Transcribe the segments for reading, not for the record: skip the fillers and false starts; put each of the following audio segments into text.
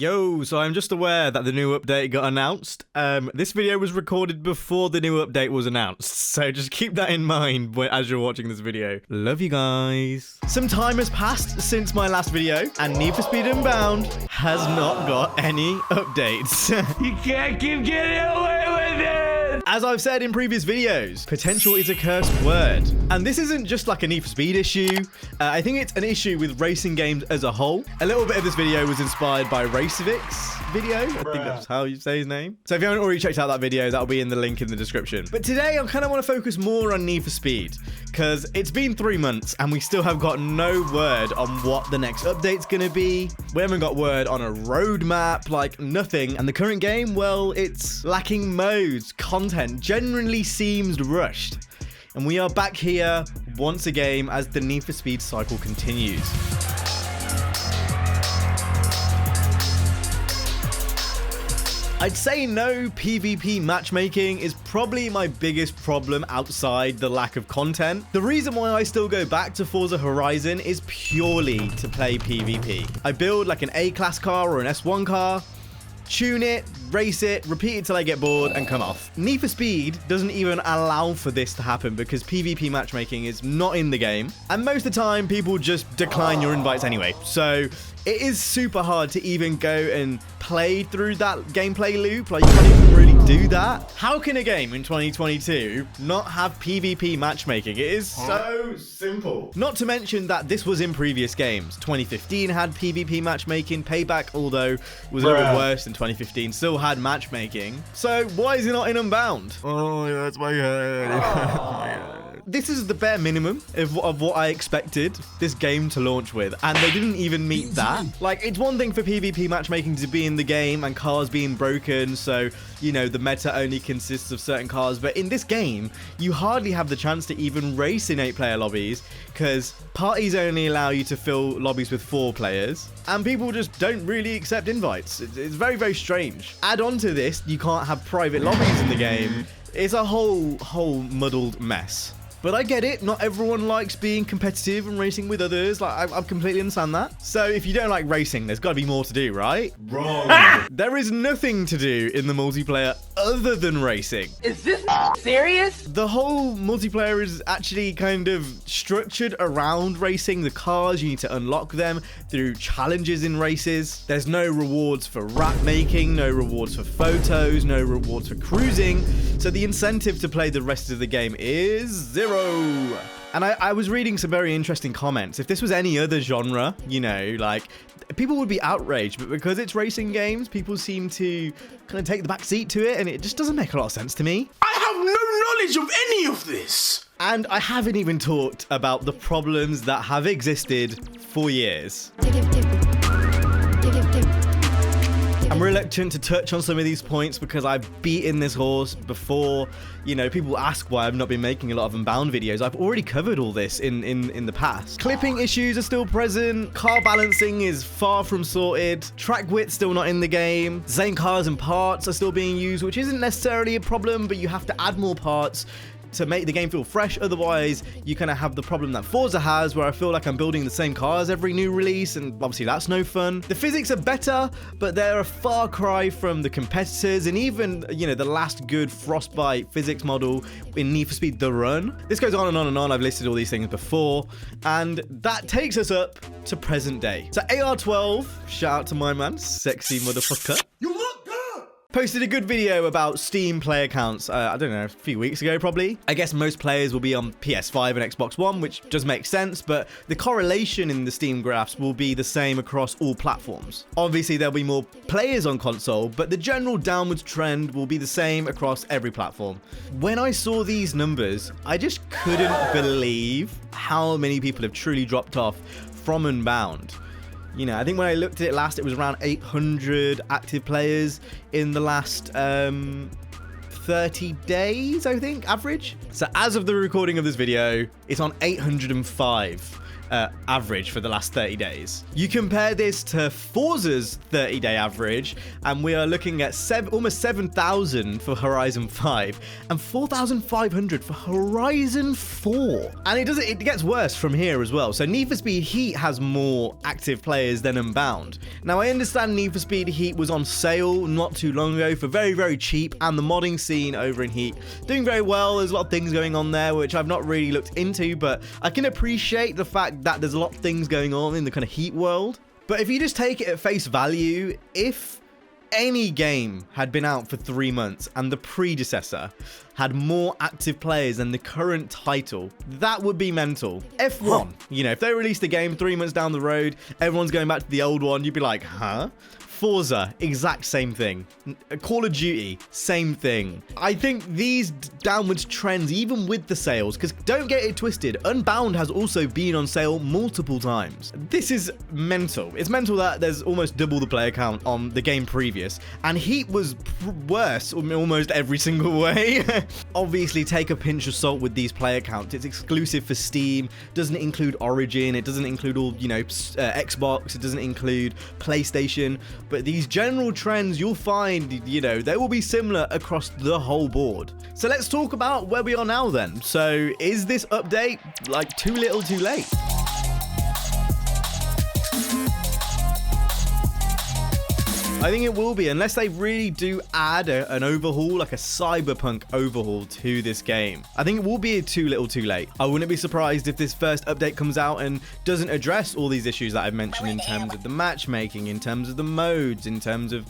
Yo, so I'm just aware that the new update got announced. This video was recorded before the new update was announced, so just keep that in mind as you're watching this video. Love you guys. Some time has passed since my last video, and Need for Speed Unbound has not got any updates. You can't keep getting away with it! As I've said in previous videos, potential is a cursed word. And this isn't just like a Need for Speed issue. I think it's an issue with racing games as a whole. A little bit of this video was inspired by Racevic's video. I think that's how you say his name. So if you haven't already checked out that video, that'll be in the link in the description. But today I kind of want to focus more on Need for Speed, because it's been 3 months and we still have got no word on what the next update's going to be. We haven't got word on a roadmap, like nothing. And the current game, well, it's lacking modes, content, generally seems rushed. And we are back here once again as the Need for Speed cycle continues. I'd say no PvP matchmaking is probably my biggest problem outside the lack of content. The reason why I still go back to Forza Horizon is purely to play PvP. I build like an A-class car or an S1 car, tune it, race it, repeat it till I get bored and come off. Need for Speed doesn't even allow for this to happen because PvP matchmaking is not in the game. And most of the time, people just decline your invites anyway. So it is super hard to even go and play through that gameplay loop. Like, you can't even really do that. How can a game in 2022 not have PvP matchmaking? It is so simple. Not to mention that this was in previous games. 2015 had PvP matchmaking. Payback, although was a little bit worse than 2015, still had matchmaking. So why is it not in Unbound? Oh, that's my head. This is the bare minimum of what I expected this game to launch with, and they didn't even meet that. Like, it's one thing for PvP matchmaking to be in the game and cars being broken, so, you know, the meta only consists of certain cars, but in this game, you hardly have the chance to even race in 8-player lobbies, because parties only allow you to fill lobbies with 4 players, and people just don't really accept invites. It's very, very strange. Add on to this, you can't have private lobbies in the game. It's a whole muddled mess. But I get it, not everyone likes being competitive and racing with others. Like, I completely understand that. So if you don't like racing, there's got to be more to do, right? Wrong. There is nothing to do in the multiplayer other than racing. Is this serious? The whole multiplayer is actually kind of structured around racing. The cars, you need to unlock them through challenges in races. There's no rewards for rap making, no rewards for photos, no rewards for cruising. So the incentive to play the rest of the game is 0. And I was reading some very interesting comments. If this was any other genre, you know, like, people would be outraged, but because it's racing games, people seem to kind of take the back seat to it, and it just doesn't make a lot of sense to me. I have no knowledge of any of this. And I haven't even talked about the problems that have existed for years. I'm reluctant to touch on some of these points because I've beaten this horse before. You know, people ask why I've not been making a lot of Unbound videos. I've already covered all this in the past. Clipping issues are still present. Car balancing is far from sorted. Track width still not in the game. Same cars and parts are still being used, which isn't necessarily a problem, but you have to add more parts to make the game feel fresh. Otherwise, you kind of have the problem that Forza has, where I feel like I'm building the same cars every new release, and obviously that's no fun. The physics are better, but they're a far cry from the competitors, and even, you know, the last good Frostbite physics model in Need for Speed The Run. This goes on and on and on. I've listed all these things before, and that takes us up to present day. So AR12, shout out to my man, sexy motherfucker. You look good. Posted a good video about Steam player counts, I don't know, a few weeks ago probably. I guess most players will be on PS5 and Xbox One, which does make sense, but the correlation in the Steam graphs will be the same across all platforms. Obviously, there'll be more players on console, but the general downwards trend will be the same across every platform. When I saw these numbers, I just couldn't believe how many people have truly dropped off from Unbound. You know, I think when I looked at it last, it was around 800 active players in the last 30 days, I think, average. So as of the recording of this video, it's on 805. average for the last 30 days. You compare this to Forza's 30-day average, and we are looking at almost 7,000 for Horizon 5 and 4,500 for Horizon 4. And it gets worse from here as well. So Need for Speed Heat has more active players than Unbound. Now, I understand Need for Speed Heat was on sale not too long ago for very, very cheap, and the modding scene over in Heat doing very well. There's a lot of things going on there, which I've not really looked into, but I can appreciate the fact that there's a lot of things going on in the kind of Heat world. But if you just take it at face value, if any game had been out for 3 months and the predecessor had more active players than the current title, that would be mental. F1, you know, if they released a game 3 months down the road, everyone's going back to the old one, you'd be like, huh? Forza, exact same thing. Call of Duty, same thing. I think these downwards trends, even with the sales, because don't get it twisted, Unbound has also been on sale multiple times. This is mental. It's mental that there's almost double the player count on the game previous, and Heat was worse almost every single way. Obviously, take a pinch of salt with these player counts. It's exclusive for Steam, doesn't include Origin, it doesn't include all, you know, Xbox, it doesn't include PlayStation. But these general trends, you'll find, you know, they will be similar across the whole board. So let's talk about where we are now then. So is this update like too little too late? I think it will be, unless they really do add an overhaul, like a cyberpunk overhaul to this game. I think it will be too little too late. I wouldn't be surprised if this first update comes out and doesn't address all these issues that I've mentioned in terms of the matchmaking, in terms of the modes, in terms of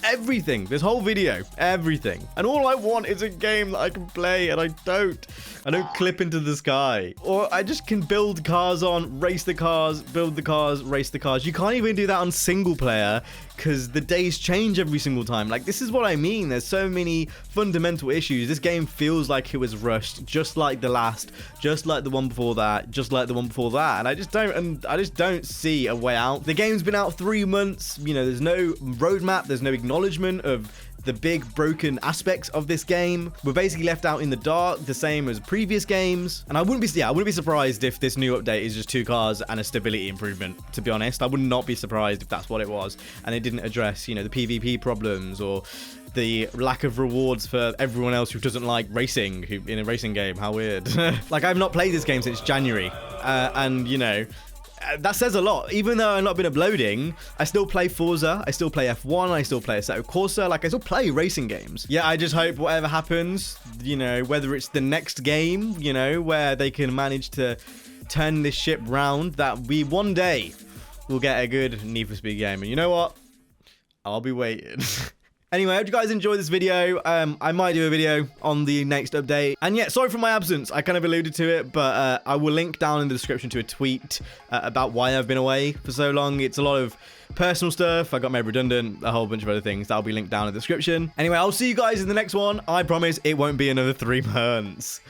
everything, this whole video, everything. And all I want is a game that I can play, and I don't clip into the sky. Or I just can build cars on, race the cars, build the cars, race the cars. You can't even do that on single player because the days change every single time. Like, this is what I mean. There's so many fundamental issues. This game feels like it was rushed, just like the last, just like the one before that, just like the one before that. And I just don't see a way out. The game's been out 3 months. You know, there's no roadmap. There's no acknowledgement of the big broken aspects of this game. We're basically left out in the dark, the same as previous games. And I wouldn't be surprised if this new update is just 2 cars and a stability improvement, to be honest. I would not be surprised if that's what it was, and it didn't address, you know, the PvP problems or the lack of rewards for everyone else who doesn't like racing in a racing game. How weird. Like, I've not played this game since January, and you know, that says a lot. Even though I've not been uploading, I still play Forza, I still play F1, I still play Assetto Corsa, like I still play racing games. Yeah, I just hope whatever happens, you know, whether it's the next game, you know, where they can manage to turn this ship round, that we one day will get a good Need for Speed game. And you know what? I'll be waiting. Anyway, I hope you guys enjoyed this video. I might do a video on the next update. And yeah, sorry for my absence. I kind of alluded to it, but I will link down in the description to a tweet about why I've been away for so long. It's a lot of personal stuff. I got made redundant, a whole bunch of other things. That'll be linked down in the description. Anyway, I'll see you guys in the next one. I promise it won't be another 3 months.